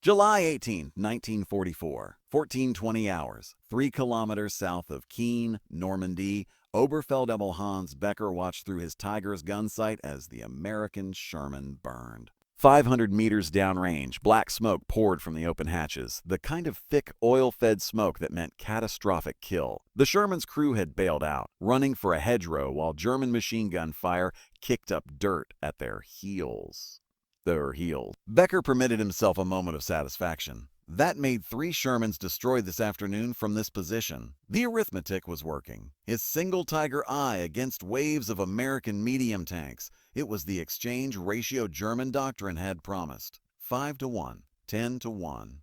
July 18, 1944, 14:20 hours, 3 kilometers south of Keene, Normandy, Oberfeldwebel Hans Becker watched through his Tiger's gun sight as the American Sherman burned. 500 meters downrange, black smoke poured from the open hatches, the kind of thick, oil-fed smoke that meant catastrophic kill. The Sherman's crew had bailed out, running for a hedgerow while German machine gun fire kicked up dirt at their heels. Becker permitted himself a moment of satisfaction. That made 3 Shermans destroyed this afternoon from this position. The arithmetic was working. His single Tiger eye against waves of American medium tanks. It was the exchange ratio German doctrine had promised. 5-1, 10-1.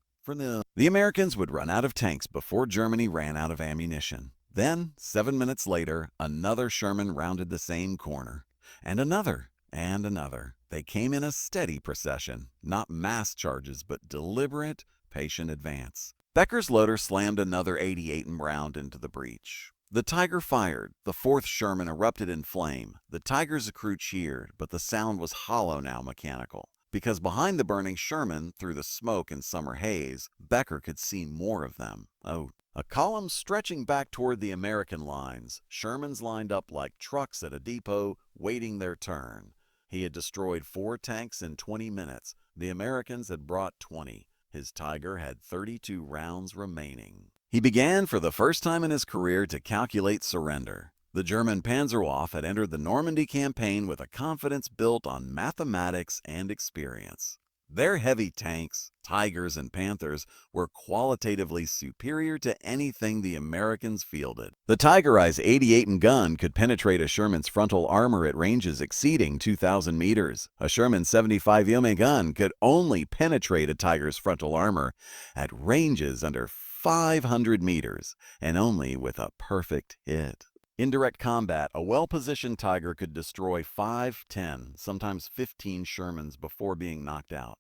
The Americans would run out of tanks before Germany ran out of ammunition. Then, 7 minutes later, another Sherman rounded the same corner. And another. And another. They came in a steady procession, not mass charges, but deliberate, patient advance. Becker's loader slammed another 88 round into the breach. The Tiger fired. The 4th Sherman erupted in flame. The Tiger's crew cheered, but the sound was hollow now, mechanical. Because behind the burning Sherman, through the smoke and summer haze, Becker could see more of them. Oh, a column stretching back toward the American lines. Shermans lined up like trucks at a depot, waiting their turn. He had destroyed 4 tanks in 20 minutes. The Americans had brought 20. His Tiger had 32 rounds remaining. He began for the first time in his career to calculate surrender. The German Panzerwaffe had entered the Normandy campaign with a confidence built on mathematics and experience. Their heavy tanks, Tigers and Panthers, were qualitatively superior to anything the Americans fielded. The Tiger Eye's 88 gun could penetrate a Sherman's frontal armor at ranges exceeding 2,000 meters. A Sherman 75 mm gun could only penetrate a Tiger's frontal armor at ranges under 500 meters, and only with a perfect hit. In direct combat, a well-positioned Tiger could destroy 5, 10, sometimes 15 Shermans before being knocked out.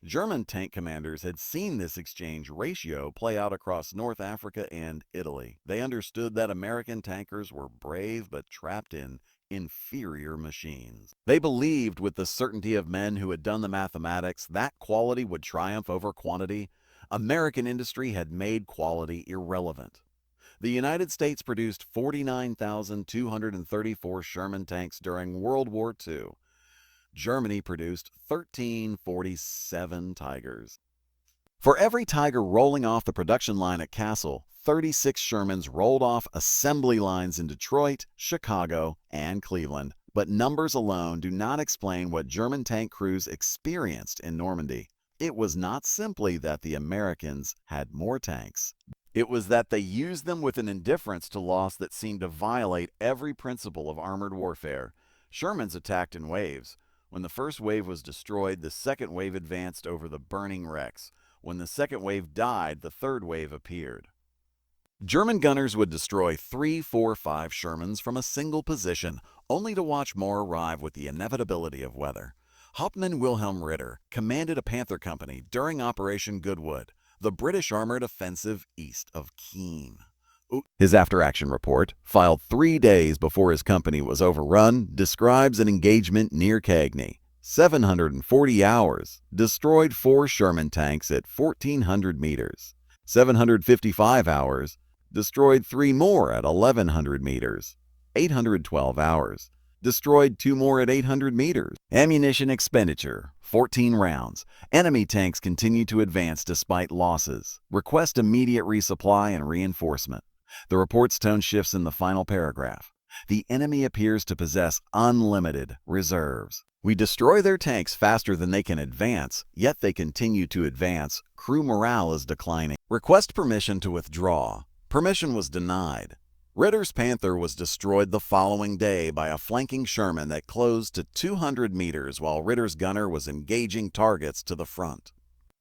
German tank commanders had seen this exchange ratio play out across North Africa and Italy. They understood that American tankers were brave but trapped in inferior machines. They believed, with the certainty of men who had done the mathematics, that quality would triumph over quantity. American industry had made quality irrelevant. The United States produced 49,234 Sherman tanks during World War II. Germany produced 1,347 Tigers. For every Tiger rolling off the production line at Kassel, 36 Shermans rolled off assembly lines in Detroit, Chicago, and Cleveland. But numbers alone do not explain what German tank crews experienced in Normandy. It was not simply that the Americans had more tanks. It was that they used them with an indifference to loss that seemed to violate every principle of armored warfare. Shermans attacked in waves. When the first wave was destroyed, the second wave advanced over the burning wrecks. When the second wave died, the third wave appeared. German gunners would destroy 3, 4, 5 Shermans from a single position, only to watch more arrive with the inevitability of weather. Hauptmann Wilhelm Ritter commanded a Panther company during Operation Goodwood, the British armored offensive east of Keene. His after-action report, filed 3 days before his company was overrun, describes an engagement near Cagney. 740 hours, destroyed 4 Sherman tanks at 1,400 meters. 755 hours, destroyed 3 more at 1,100 meters. 812 hours, destroyed 2 more at 800 meters. Ammunition expenditure, 14 rounds. Enemy tanks continue to advance despite losses. Request immediate resupply and reinforcement. The report's tone shifts in the final paragraph. The enemy appears to possess unlimited reserves. We destroy their tanks faster than they can advance, yet they continue to advance. Crew morale is declining. Request permission to withdraw. Permission was denied. Ritter's Panther was destroyed the following day by a flanking Sherman that closed to 200 meters while Ritter's gunner was engaging targets to the front.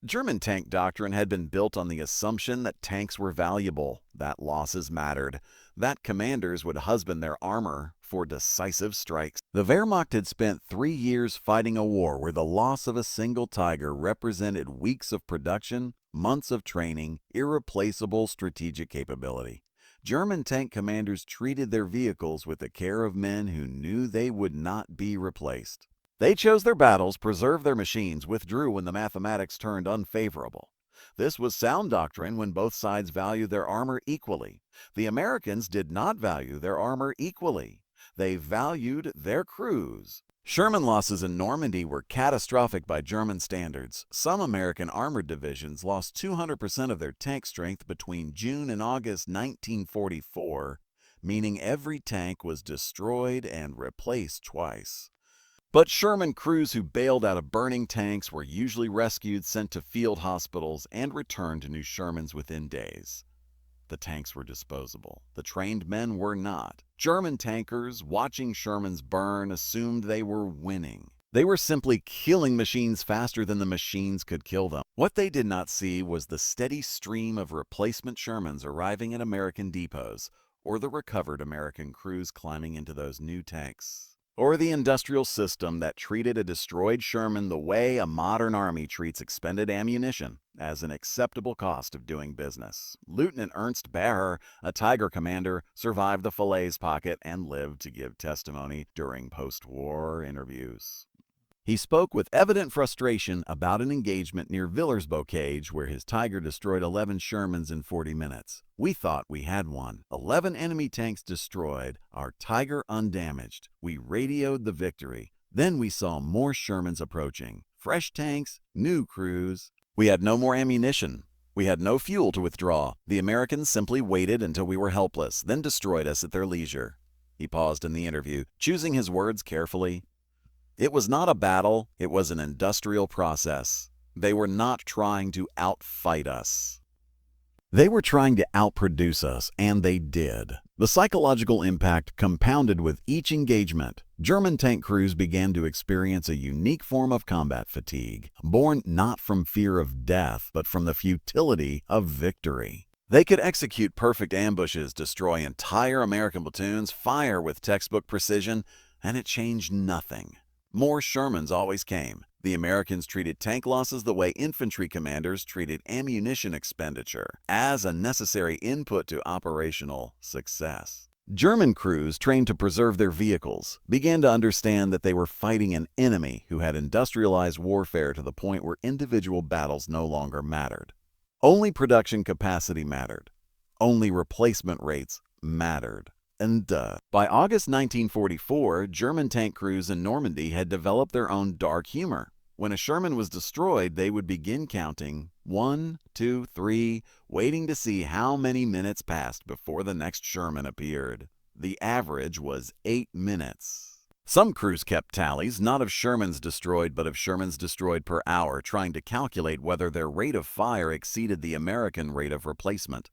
German tank doctrine had been built on the assumption that tanks were valuable, that losses mattered, that commanders would husband their armor for decisive strikes. The Wehrmacht had spent 3 years fighting a war where the loss of a single Tiger represented weeks of production, months of training, irreplaceable strategic capability. German tank commanders treated their vehicles with the care of men who knew they would not be replaced. They chose their battles, preserved their machines, withdrew when the mathematics turned unfavorable. This was sound doctrine when both sides valued their armor equally. The Americans did not value their armor equally. They valued their crews. Sherman losses in Normandy were catastrophic by German standards. Some American armored divisions lost 200% of their tank strength between June and August 1944, meaning every tank was destroyed and replaced twice. But Sherman crews who bailed out of burning tanks were usually rescued, sent to field hospitals, and returned to new Shermans within days. The tanks were disposable. The trained men were not. German tankers, watching Shermans burn, assumed they were winning. They were simply killing machines faster than the machines could kill them. What they did not see was the steady stream of replacement Shermans arriving at American depots, or the recovered American crews climbing into those new tanks. Or the industrial system that treated a destroyed Sherman the way a modern army treats expended ammunition, as an acceptable cost of doing business. Lieutenant Ernst Baer, a Tiger commander, survived the Falaise pocket and lived to give testimony during post-war interviews. He spoke with evident frustration about an engagement near Villers-Bocage where his Tiger destroyed 11 Shermans in 40 minutes. We thought we had one. 11 enemy tanks destroyed, our Tiger undamaged. We radioed the victory. Then we saw more Shermans approaching. Fresh tanks, new crews. We had no more ammunition. We had no fuel to withdraw. The Americans simply waited until we were helpless, then destroyed us at their leisure. He paused in the interview, choosing his words carefully. It was not a battle, it was an industrial process. They were not trying to outfight us. They were trying to outproduce us, and they did. The psychological impact compounded with each engagement. German tank crews began to experience a unique form of combat fatigue, born not from fear of death, but from the futility of victory. They could execute perfect ambushes, destroy entire American platoons, fire with textbook precision, and it changed nothing. More Shermans always came. The Americans treated tank losses the way infantry commanders treated ammunition expenditure, as a necessary input to operational success. German crews, trained to preserve their vehicles, began to understand that they were fighting an enemy who had industrialized warfare to the point where individual battles no longer mattered. Only production capacity mattered. Only replacement rates mattered. And by August 1944, German tank crews in Normandy had developed their own dark humor. When a Sherman was destroyed, they would begin counting 1, 2, 3, waiting to see how many minutes passed before the next Sherman appeared. The average was 8 minutes. Some crews kept tallies, not of Shermans destroyed, but of Shermans destroyed per hour, trying to calculate whether their rate of fire exceeded the American rate of replacement.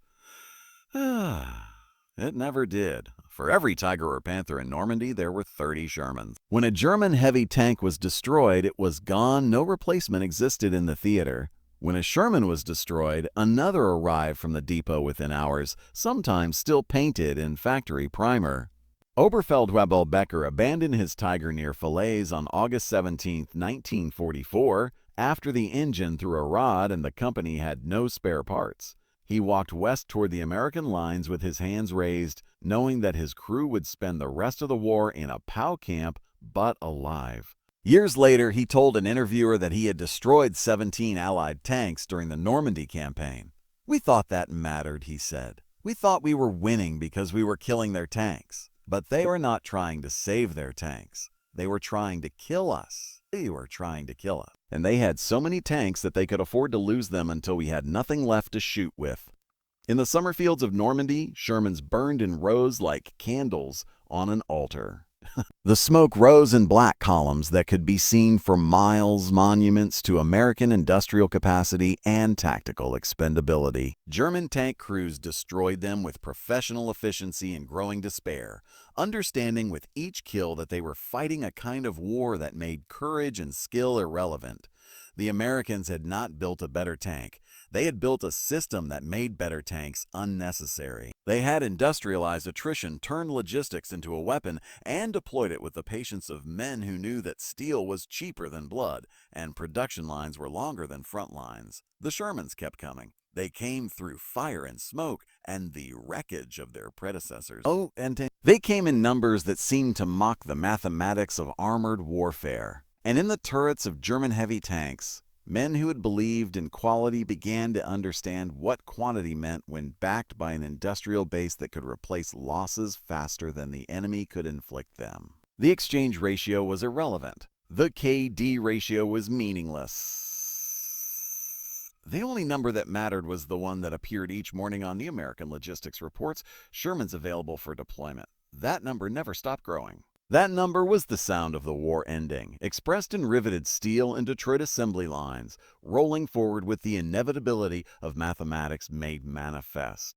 It never did. For every Tiger or Panther in Normandy, there were 30 Shermans. When a German heavy tank was destroyed, it was gone. No replacement existed in the theater. When a Sherman was destroyed, another arrived from the depot within hours, sometimes still painted in factory primer. Oberfeldwebel Becker abandoned his Tiger near Falaise on August 17, 1944, after the engine threw a rod and the company had no spare parts. He walked west toward the American lines with his hands raised, knowing that his crew would spend the rest of the war in a POW camp, but alive. Years later, he told an interviewer that he had destroyed 17 Allied tanks during the Normandy campaign. "We thought that mattered," he said. "We thought we were winning because we were killing their tanks. But they were not trying to save their tanks. They were trying to kill us. They were trying to kill us. And they had so many tanks that they could afford to lose them until we had nothing left to shoot with." In the summer fields of Normandy, Shermans burned in rows like candles on an altar. The smoke rose in black columns that could be seen for miles, monuments to American industrial capacity and tactical expendability. German tank crews destroyed them with professional efficiency and growing despair, understanding with each kill that they were fighting a kind of war that made courage and skill irrelevant. The Americans had not built a better tank. They had built a system that made better tanks unnecessary. They had industrialized attrition, turned logistics into a weapon, and deployed it with the patience of men who knew that steel was cheaper than blood, and production lines were longer than front lines. The Shermans kept coming. They came through fire and smoke and the wreckage of their predecessors. They came in numbers that seemed to mock the mathematics of armored warfare. And in the turrets of German heavy tanks, men who had believed in quality began to understand what quantity meant when backed by an industrial base that could replace losses faster than the enemy could inflict them. The exchange ratio was irrelevant. The KD ratio was meaningless. The only number that mattered was the one that appeared each morning on the American logistics reports, Shermans available for deployment. That number never stopped growing. That number was the sound of the war ending, expressed in riveted steel and Detroit assembly lines, rolling forward with the inevitability of mathematics made manifest.